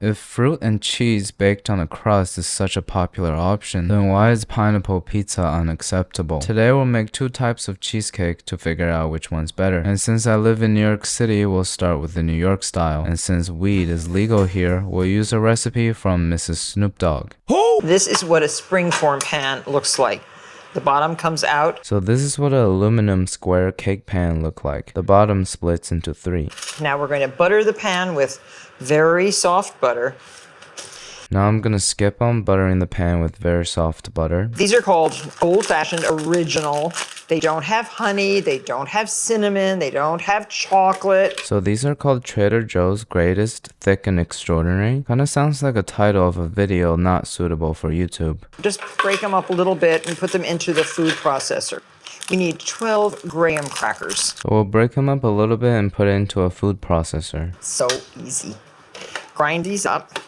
If fruit and cheese baked on a crust is such a popular option, then why is pineapple pizza unacceptable? Today we'll make two types of cheesecake to figure out which one's better. And since I live in New York City, we'll start with the New York style. And since weed is legal here, we'll use a recipe from Mrs. Snoop Dogg. This is what a springform pan looks like. The bottom comes out. So this is what an aluminum square cake pan look like. The bottom splits into 3. Now we're going to butter the pan with very soft butter. Now I'm gonna skip on buttering the pan with very soft butter. These are called old-fashioned original. They don't have honey, they don't have cinnamon, they don't have chocolate. So these are called Trader Joe's Greatest Thick and Extraordinary. Kinda sounds like a title of a video not suitable for YouTube. Just break them up a little bit and put them into the food processor. We need 12 graham crackers. So we'll break them up a little bit and put it into a food processor. So easy. Grind these up.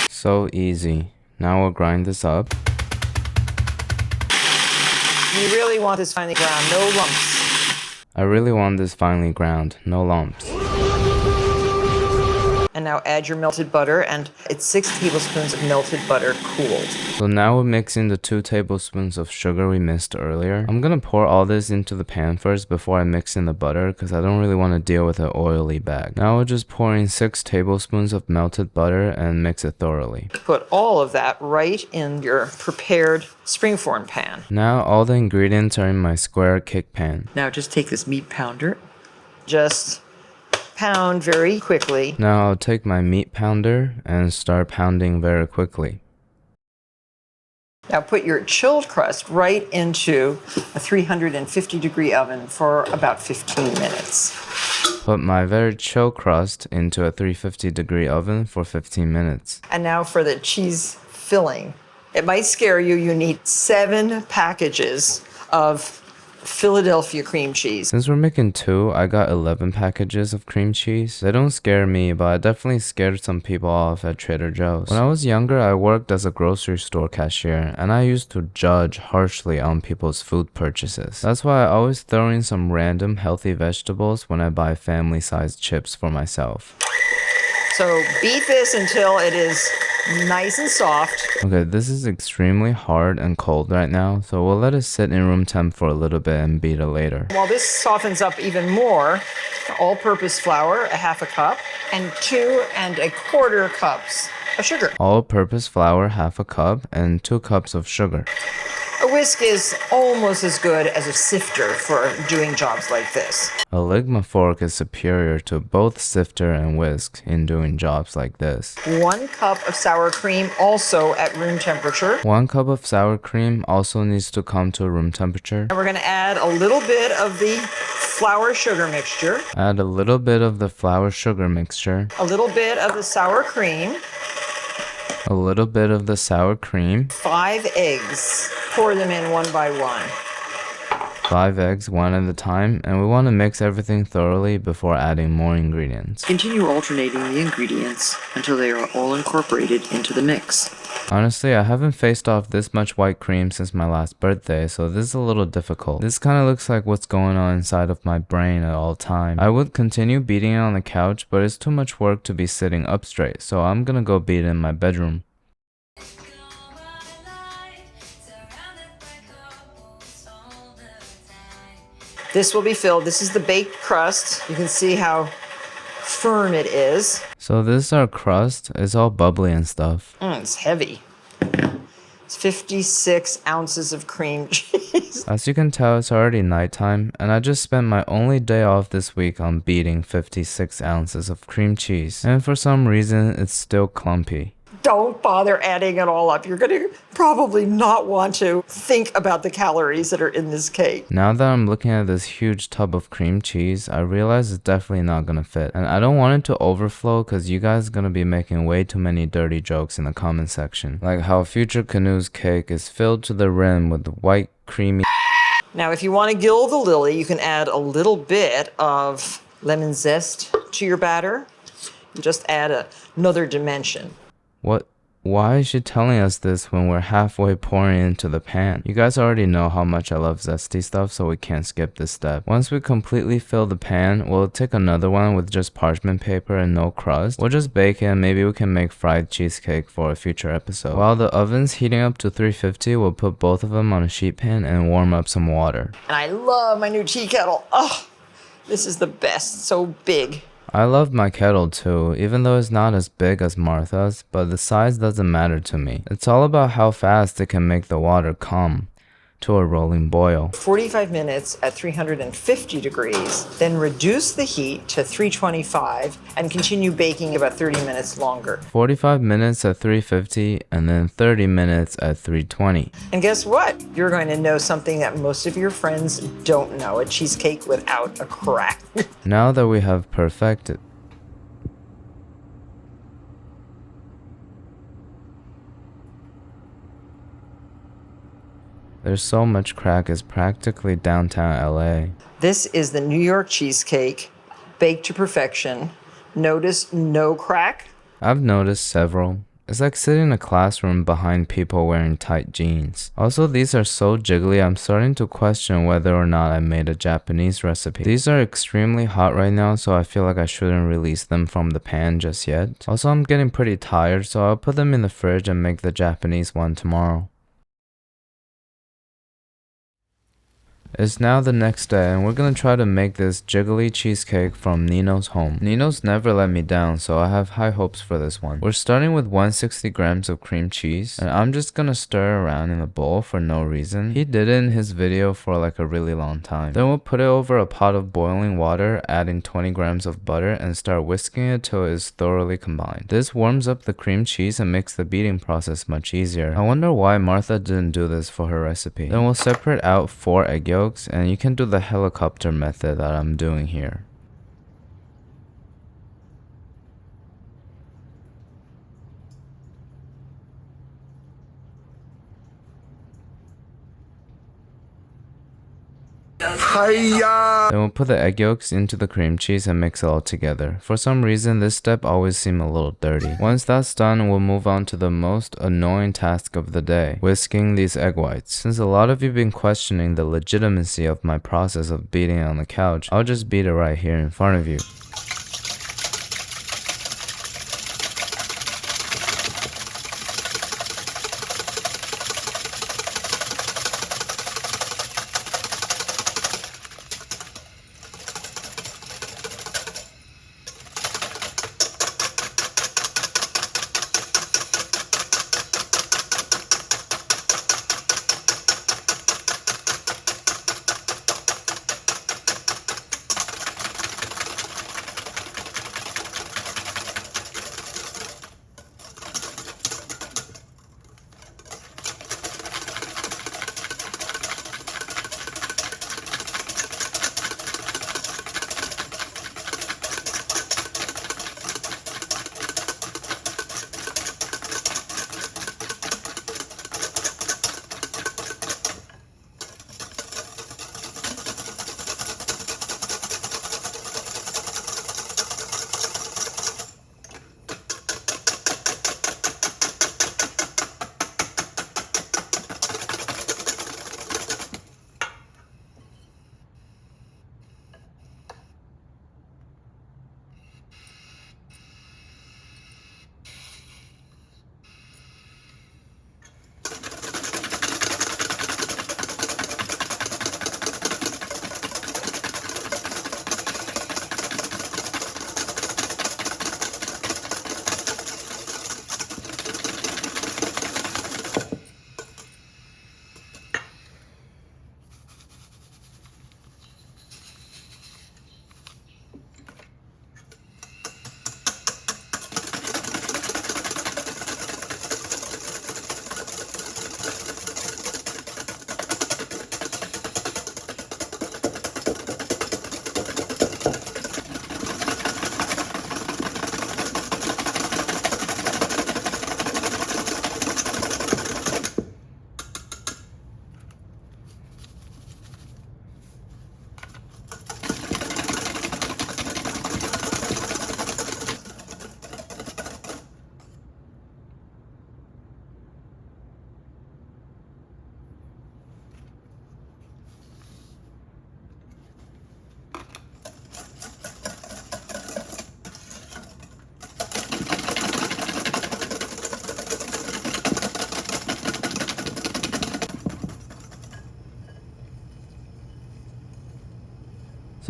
So easy. Now we'll grind this up. You really want this finely ground, no lumps. I really want this finely ground, no lumps. And now add your melted butter, and it's 6 tablespoons of melted butter cooled. So now we're mixing the 2 tablespoons of sugar we mixed earlier. I'm gonna pour all this into the pan first before I mix in the butter because I don't really want to deal with an oily bag. Now we'll just pour in 6 tablespoons of melted butter and mix it thoroughly. Put all of that right in your prepared springform pan. Now all the ingredients are in my square cake pan. Now just take this meat pounder. Just pound very quickly. Now I'll take my meat pounder and start pounding very quickly. Now put your chilled crust right into a 350-degree oven for about 15 minutes. Put my very chill crust into a 350-degree oven for 15 minutes. And now for the cheese filling. It might scare you. You need 7 packages of Philadelphia cream cheese. Since we're making 2, I got 11 packages of cream cheese. They don't scare me, but I definitely scared some people off at Trader Joe's. When I was younger, I worked as a grocery store cashier, and I used to judge harshly on people's food purchases. That's why I always throw in some random healthy vegetables when I buy family-sized chips for myself. So beat this until it is nice and soft. Okay, this is extremely hard and cold right now, so we'll let it sit in room temp for a little bit and beat it later. While this softens up even more, all-purpose flour, a half a cup, and 2 1/4 cups of sugar. All-purpose flour, half a cup, and 2 cups of sugar. A whisk is almost as good as a sifter for doing jobs like this. A Ligma fork is superior to both sifter and whisk in doing jobs like this. 1 cup of sour cream, also at room temperature. 1 cup of sour cream also needs to come to room temperature. And we're going to add a little bit of the flour sugar mixture. Add a little bit of the flour sugar mixture. A little bit of the sour cream. A little bit of the sour cream. 5 eggs. Pour them in one by one. 5 eggs, one at a time, and we want to mix everything thoroughly before adding more ingredients. Continue alternating the ingredients until they are all incorporated into the mix. Honestly, I haven't faced off this much white cream since my last birthday, so this is a little difficult. This kind of looks like what's going on inside of my brain at all time. I would continue beating it on the couch, but it's too much work to be sitting up straight, so I'm gonna go beat it in my bedroom. This will be filled. This is the baked crust. You can see how firm it is. So this is our crust. It's all bubbly and stuff. It's heavy. It's 56 ounces of cream cheese. As you can tell, it's already nighttime, and I just spent my only day off this week on beating 56 ounces of cream cheese. And for some reason, it's still clumpy. Don't bother adding it all up. You're going to probably not want to think about the calories that are in this cake. Now that I'm looking at this huge tub of cream cheese, I realize it's definitely not gonna fit. And I don't want it to overflow because you guys are gonna be making way too many dirty jokes in the comment section. Like how Future Canoe's cake is filled to the rim with white creamy. Now, if you want to gild the lily, you can add a little bit of lemon zest to your batter. You just add another dimension. What Why is she telling us this when we're halfway pouring into the pan? You guys already know how much I love zesty stuff, so we can't skip this step. Once we completely fill the pan, we'll take another one with just parchment paper and no crust. We'll just bake it and maybe we can make fried cheesecake for a future episode. While the oven's heating up to 350, we'll put both of them on a sheet pan and warm up some water. And I love my new tea kettle. Oh, this is the best, so big. I love my kettle too, even though it's not as big as Martha's, but the size doesn't matter to me. It's all about how fast it can make the water come to a rolling boil. 45 minutes at 350 degrees, then reduce the heat to 325 and continue baking about 30 minutes longer. 45 minutes at 350 and then 30 minutes at 320. And guess what? You're going to know something that most of your friends don't know, a cheesecake without a crack. Now that we have perfected there's so much crack, it's practically downtown LA. This is the New York cheesecake, baked to perfection. Notice no crack? I've noticed several. It's like sitting in a classroom behind people wearing tight jeans. Also, these are so jiggly, I'm starting to question whether or not I made a Japanese recipe. These are extremely hot right now, so I feel like I shouldn't release them from the pan just yet. Also, I'm getting pretty tired, so I'll put them in the fridge and make the Japanese one tomorrow. It's now the next day and we're gonna try to make this jiggly cheesecake from Nino's home. Nino's never let me down, so I have high hopes for this one. We're starting with 160 grams of cream cheese and I'm just gonna stir around in a bowl for no reason. He did it in his video for like a really long time. Then we'll put it over a pot of boiling water, adding 20 grams of butter and start whisking it till it is thoroughly combined. This warms up the cream cheese and makes the beating process much easier. I wonder why Martha didn't do this for her recipe. Then we'll separate out 4 egg yolks, and you can do the helicopter method that I'm doing here. Then we'll put the egg yolks into the cream cheese and mix it all together. For some reason, this step always seemed a little dirty. Once that's done, we'll move on to the most annoying task of the day, whisking these egg whites. Since a lot of you have been questioning the legitimacy of my process of beating it on the couch, I'll just beat it right here in front of you.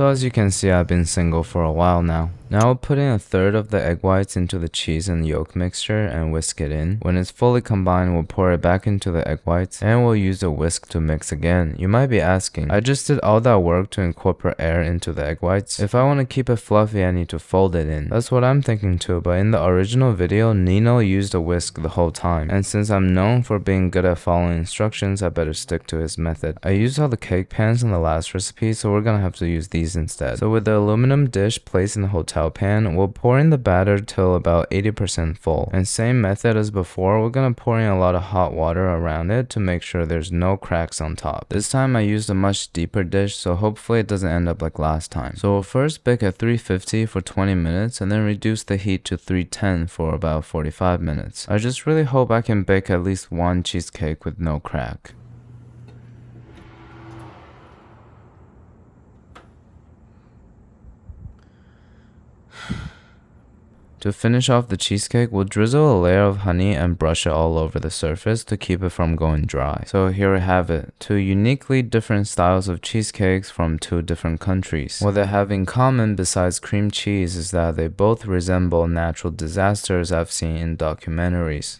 So as you can see, I've been single for a while now. Now I'll put in a third of the egg whites into the cheese and yolk mixture and whisk it in. When it's fully combined, we'll pour it back into the egg whites and we'll use a whisk to mix again. You might be asking, I just did all that work to incorporate air into the egg whites. If I want to keep it fluffy, I need to fold it in. That's what I'm thinking too, but in the original video, Nino used a whisk the whole time. And since I'm known for being good at following instructions, I better stick to his method. I used all the cake pans in the last recipe, so we're gonna have to use these instead. So with the aluminum dish placed in the hotel pan, we'll pour in the batter till about 80% full. And same method as before, we're gonna pour in a lot of hot water around it to make sure there's no cracks on top. This time I used a much deeper dish, so hopefully it doesn't end up like last time. So we'll first bake at 350 for 20 minutes and then reduce the heat to 310 for about 45 minutes. I just really hope I can bake at least one cheesecake with no crack. To finish off the cheesecake, we'll drizzle a layer of honey and brush it all over the surface to keep it from going dry. So here we have it, two uniquely different styles of cheesecakes from two different countries. What they have in common besides cream cheese is that they both resemble natural disasters I've seen in documentaries.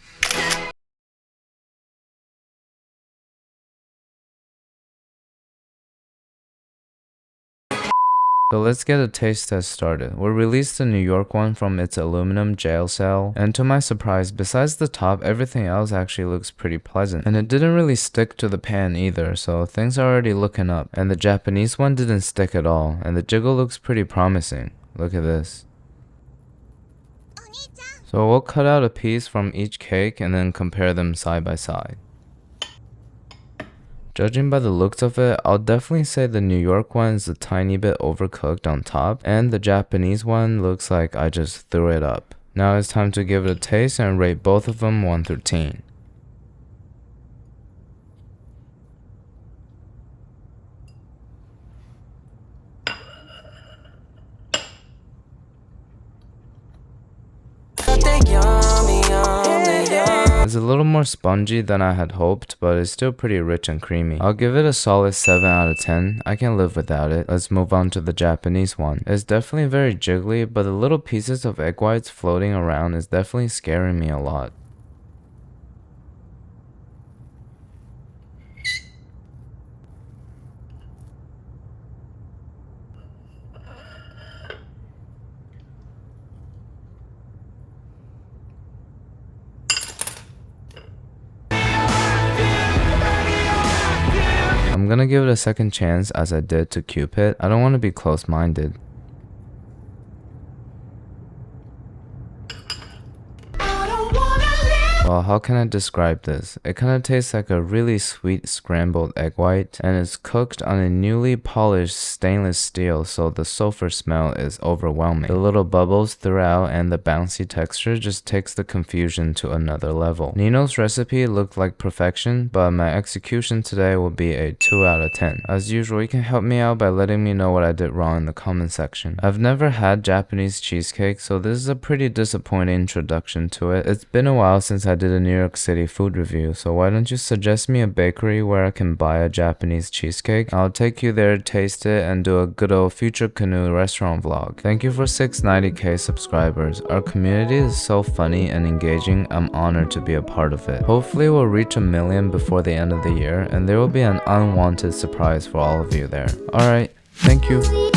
So let's get a taste test started. We'll release the New York one from its aluminum jail cell, and to my surprise, besides the top, everything else actually looks pretty pleasant. And it didn't really stick to the pan either, so things are already looking up. And the Japanese one didn't stick at all, and the jiggle looks pretty promising. Look at this. So we'll cut out a piece from each cake and then compare them side by side. Judging by the looks of it, I'll definitely say the New York one is a tiny bit overcooked on top, and the Japanese one looks like I just threw it up. Now it's time to give it a taste and rate both of them 1 through 10. It's a little more spongy than I had hoped, but it's still pretty rich and creamy. I'll give it a solid 7 out of 10. I can live without it. Let's move on to the Japanese one. It's definitely very jiggly, but the little pieces of egg whites floating around is definitely scaring me a lot. I'm gonna give it a second chance as I did to Cupid. I don't want to be close-minded. Well, how can I describe this? It kind of tastes like a really sweet scrambled egg white, and it's cooked on a newly polished stainless steel, so the sulfur smell is overwhelming. The little bubbles throughout and the bouncy texture just takes the confusion to another level. Nino's recipe looked like perfection, but my execution today will be a 2 out of 10. As usual, you can help me out by letting me know what I did wrong in the comment section. I've never had Japanese cheesecake, so this is a pretty disappointing introduction to it. It's been a while since I did a New York City food review, so why don't you suggest me a bakery where I can buy a Japanese cheesecake? I'll take you there, taste it, and do a good old Future Canoe restaurant vlog. Thank you for 690k subscribers. Our community is so funny and engaging. I'm honored to be a part of it. Hopefully we'll reach 1 million before the end of the year, and there will be an unwanted surprise for all of you there. Alright, thank you.